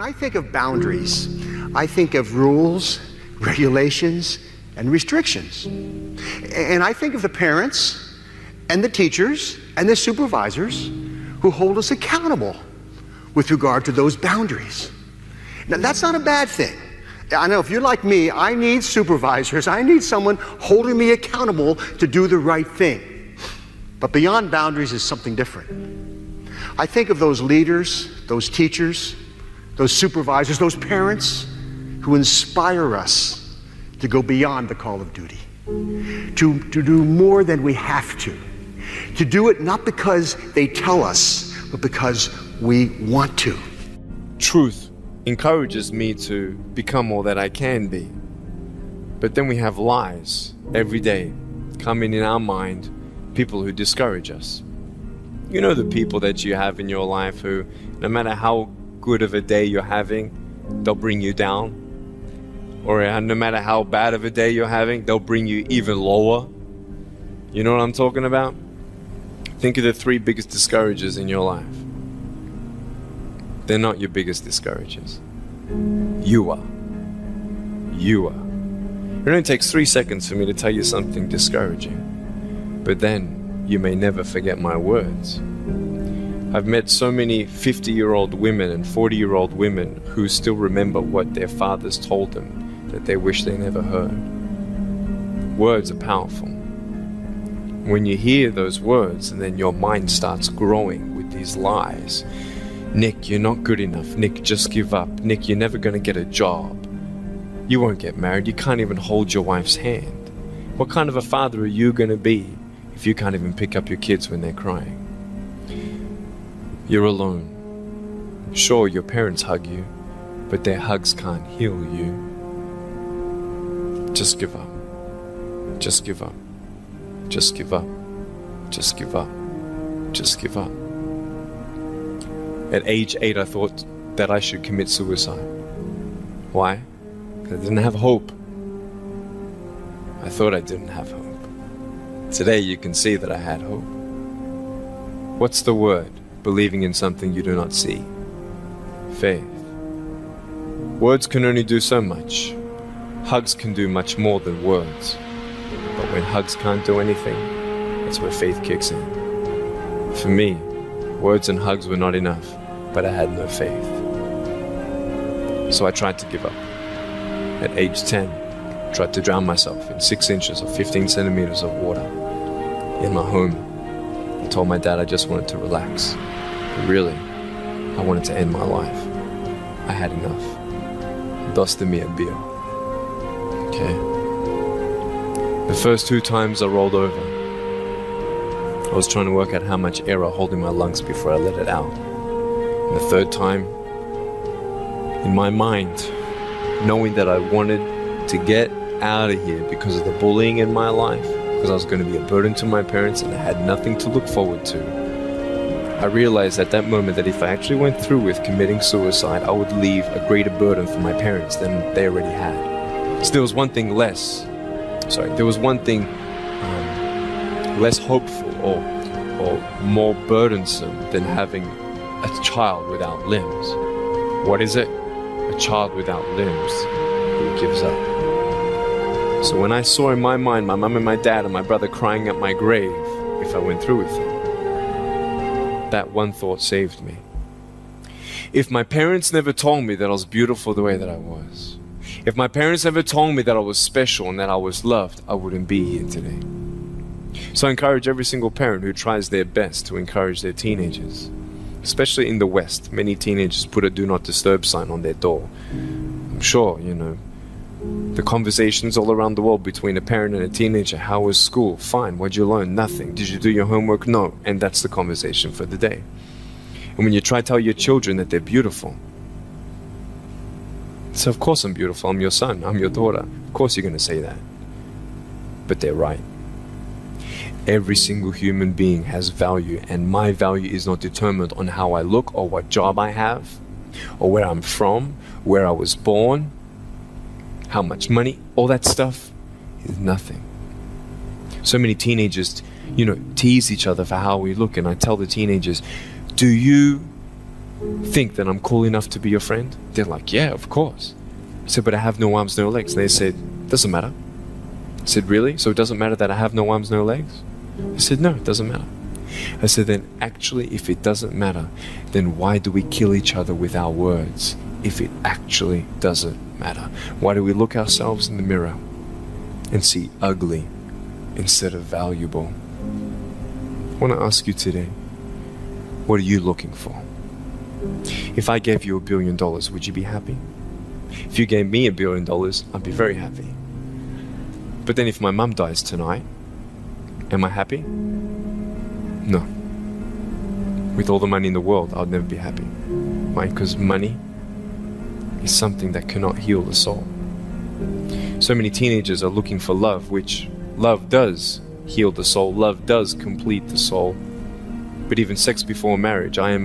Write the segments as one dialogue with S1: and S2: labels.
S1: When I think of boundaries, I think of rules, regulations, and restrictions. And I think of the parents and the teachers and the supervisors who hold us accountable with regard to those boundaries. Now, that's not a bad thing. I know if you're like me, I need supervisors. I need someone holding me accountable to do the right thing. But beyond boundaries is something different. I think of those leaders, those teachers, those supervisors, those parents who inspire us to go beyond the call of duty, to do more than we have to do it not because they tell us, but because we want to.
S2: Truth encourages me to become all that I can be. But then we have lies every day coming in our mind, people who discourage us. You know the people that you have in your life who, no matter how good of a day you're having, they'll bring you down. Or no matter how bad of a day you're having, they'll bring you even lower. You know what I'm talking about? Think of the 3 biggest discouragers in your life. They're not your biggest discouragers. You are. You are. It only takes 3 seconds for me to tell you something discouraging. But then you may never forget my words. I've met so many 50-year-old women and 40-year-old women who still remember what their fathers told them that they wish they never heard. Words are powerful. When you hear those words and then your mind starts growing with these lies. Nick, you're not good enough. Nick, just give up. Nick, you're never going to get a job. You won't get married. You can't even hold your wife's hand. What kind of a father are you going to be if you can't even pick up your kids when they're crying? You're alone. Sure, your parents hug you, but their hugs can't heal you. Just give up. Just give up. Just give up. Just give up. Just give up. At age 8, I thought that I should commit suicide. Why? Because I didn't have hope. I thought I didn't have hope. Today you can see that I had hope. What's the word? Believing in something you do not see. Faith. Words can only do so much. Hugs can do much more than words. But when hugs can't do anything, that's where faith kicks in. For me, words and hugs were not enough, but I had no faith. So I tried to give up. At age 10, I tried to drown myself in 6 inches or 15 centimeters of water. In my home, I told my dad I just wanted to relax. But really, I wanted to end my life. I had enough. Dosta mi bio. Okay. The first 2 times I rolled over, I was trying to work out how much air I hold in my lungs before I let it out. And the 3rd time, in my mind, knowing that I wanted to get out of here because of the bullying in my life, because I was going to be a burden to my parents and I had nothing to look forward to, I realized at that moment that if I actually went through with committing suicide, I would leave a greater burden for my parents than they already had. So there was one thing less hopeful or more burdensome than having a child without limbs. What is it? A child without limbs who gives up. So when I saw in my mind my mum and my dad and my brother crying at my grave if I went through with it, that one thought saved me. If my parents never told me that I was beautiful the way that I was, if my parents never told me that I was special and that I was loved, I wouldn't be here today. So I encourage every single parent who tries their best to encourage their teenagers. Especially in the West, many teenagers put a do not disturb sign on their door. I'm sure, the conversations all around the world between a parent and a teenager. How was school? Fine. What'd you learn? Nothing. Did you do your homework? No. And that's the conversation for the day. And when you try to tell your children that they're beautiful, so of course I'm beautiful. I'm your son. I'm your daughter. Of course you're going to say that. But they're right. Every single human being has value, and my value is not determined on how I look or what job I have or where I'm from, where I was born, how much money. All that stuff is nothing. So many teenagers, tease each other for how we look, and I tell the teenagers, do you think that I'm cool enough to be your friend? They're like, yeah, of course. I said, but I have no arms, no legs. And they said, doesn't matter. I said, really? So it doesn't matter that I have no arms, no legs? I said, no, it doesn't matter. I said, then actually, if it doesn't matter, then why do we kill each other with our words? If it actually doesn't matter, why do we look ourselves in the mirror and see ugly instead of valuable? I want to ask you today, what are you looking for? If I gave you $1 billion, would you be happy? If you gave me $1 billion, I'd be very happy. But then if my mum dies tonight, am I happy? No. With all the money in the world, I'd never be happy. Why? Because money is something that cannot heal the soul. So many teenagers are looking for love, which love does heal the soul, love does complete the soul. But even sex before marriage, I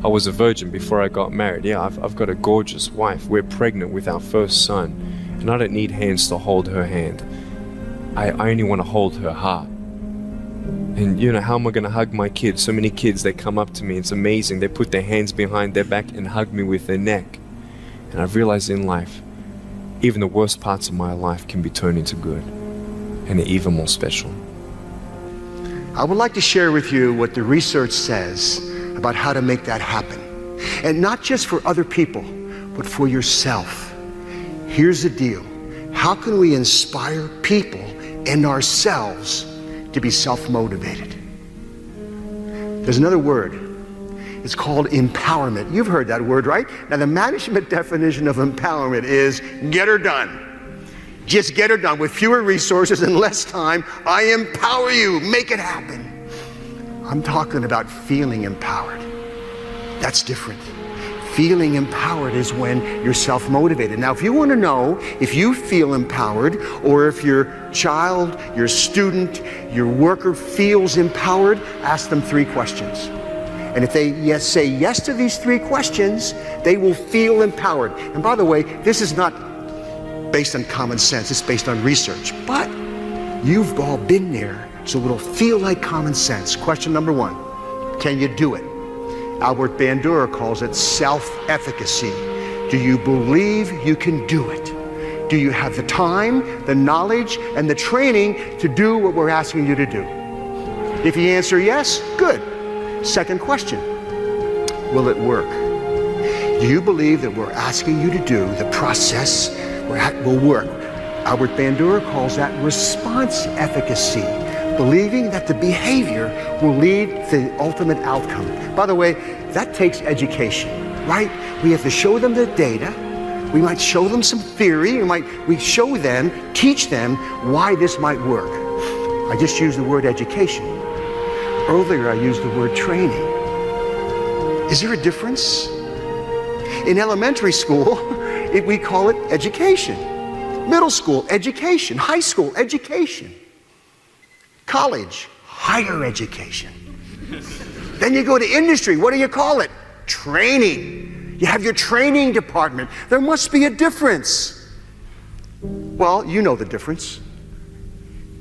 S2: was a virgin before I got married. Yeah, I've got a gorgeous wife. We're pregnant with our first son, and I don't need hands to hold her hand. I only want to hold her heart. And you know, how am I going to hug my kids? So many kids, they come up to me, it's amazing. They put their hands behind their back and hug me with their neck. And I've realized in life, even the worst parts of my life can be turned into good, and they're even more special.
S1: I would like to share with you what the research says about how to make that happen. And not just for other people, but for yourself. Here's the deal. How can we inspire people and ourselves to be self-motivated? There's another word. It's called empowerment. You've heard that word, right? Now, the management definition of empowerment is get her done. Just get her done. With fewer resources and less time, I empower you. Make it happen. I'm talking about feeling empowered. That's different. Feeling empowered is when you're self-motivated. Now, if you want to know if you feel empowered, or if your child, your student, your worker feels empowered, ask them 3 questions. And if they say yes to these 3 questions, they will feel empowered. And by the way, this is not based on common sense, it's based on research. But you've all been there, so it'll feel like common sense. Question number 1, can you do it? Albert Bandura calls it self-efficacy. Do you believe you can do it? Do you have the time, the knowledge, and the training to do what we're asking you to do? If you answer yes, good. Second question, will it work? Do you believe that we're asking you to do the process will work? Albert Bandura calls that response efficacy, believing that the behavior will lead to the ultimate outcome. By the way, that takes education, right? We have to show them the data. We might show them some theory. We show them, teach them why this might work. I just used the word education. Earlier, I used the word training. Is there a difference? In elementary school, we call it education. Middle school, education. High school, education. College, higher education. Then you go to industry. What do you call it? Training. You have your training department. There must be a difference. Well, you know the difference.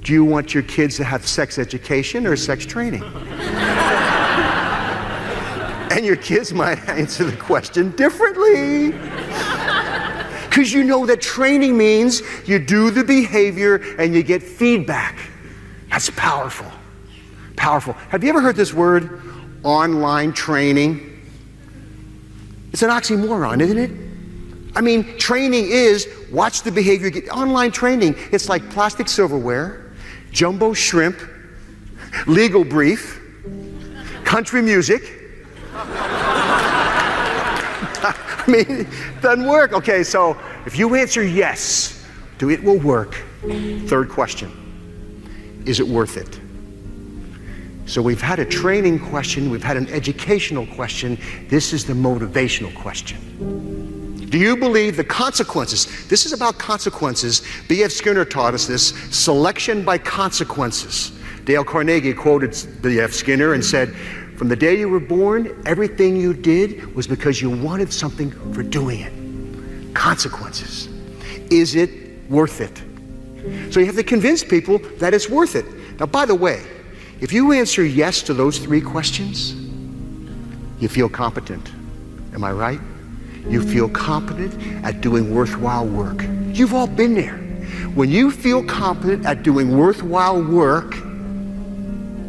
S1: Do you want your kids to have sex education or sex training? And your kids might answer the question differently. Because you know that training means you do the behavior and you get feedback. That's powerful. Powerful. Have you ever heard this word, online training? It's an oxymoron, isn't it? I mean, training is watch the behavior. Online training, it's like plastic silverware, jumbo shrimp, legal brief, country music. I mean, it doesn't work. Okay, so if you answer yes, it will work. Third question, is it worth it? So we've had a training question, we've had an educational question. This is the motivational question. Do you believe the consequences? This is about consequences. B.F. Skinner taught us this, selection by consequences. Dale Carnegie quoted B.F. Skinner and said, from the day you were born, everything you did was because you wanted something for doing it. Consequences. Is it worth it? So you have to convince people that it's worth it. Now, by the way, if you answer yes to those 3 questions, you feel competent. Am I right? You feel competent at doing worthwhile work. You've all been there. When you feel competent at doing worthwhile work,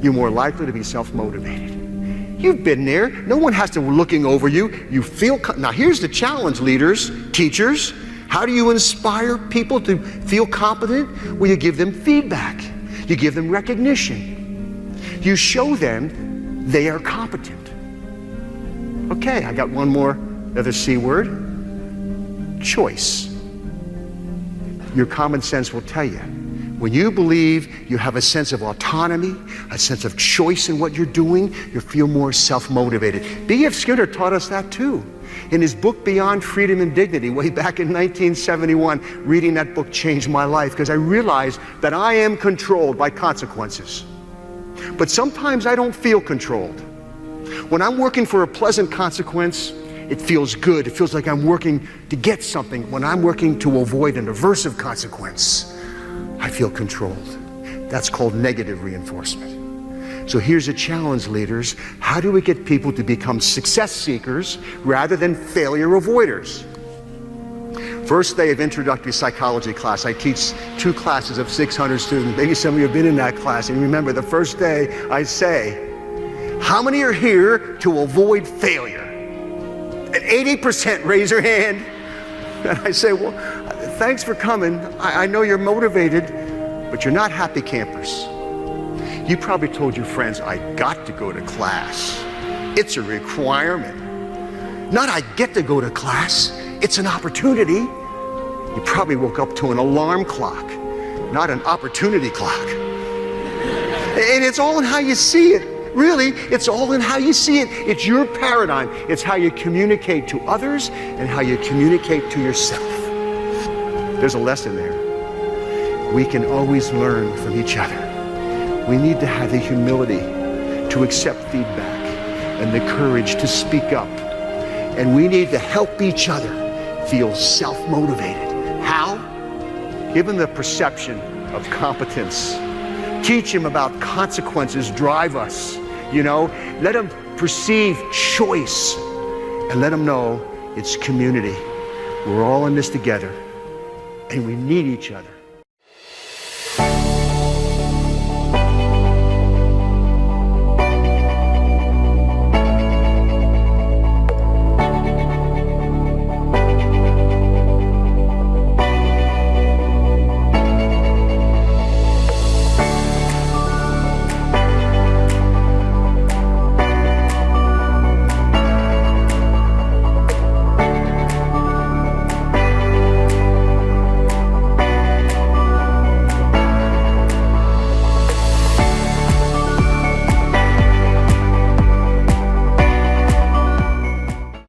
S1: you're more likely to be self-motivated. You've been there. No one has to be looking over you. You feel, now here's the challenge, leaders, teachers. How do you inspire people to feel competent? Well, you give them feedback. You give them recognition. You show them they are competent. Okay, I got one more, another C word. Choice. Your common sense will tell you. When you believe you have a sense of autonomy, a sense of choice in what you're doing, you feel more self-motivated. B.F. Skinner taught us that too. In his book, Beyond Freedom and Dignity, way back in 1971, reading that book changed my life because I realized that I am controlled by consequences. But sometimes I don't feel controlled. When I'm working for a pleasant consequence, it feels good. It feels like I'm working to get something. When I'm working to avoid an aversive consequence, I feel controlled. That's called negative reinforcement. So here's a challenge, leaders. How do we get people to become success seekers rather than failure avoiders? First day of introductory psychology class, I teach 2 classes of 600 students. Maybe some of you have been in that class. And remember, the first day I say, how many are here to avoid failure? And 80% raise their hand. And I say, well, thanks for coming. I know you're motivated, but you're not happy campers. You probably told your friends, I got to go to class. It's a requirement. Not I get to go to class, it's an opportunity. You probably woke up to an alarm clock, not an opportunity clock. And it's all in how you see it. Really, it's all in how you see it. It's your paradigm. It's how you communicate to others and how you communicate to yourself. There's a lesson there. We can always learn from each other. We need to have the humility to accept feedback and the courage to speak up. And we need to help each other feel self-motivated. How? Give them the perception of competence. Teach them about consequences drive us. Let them perceive choice and let them know it's community. We're all in this together and we need each other.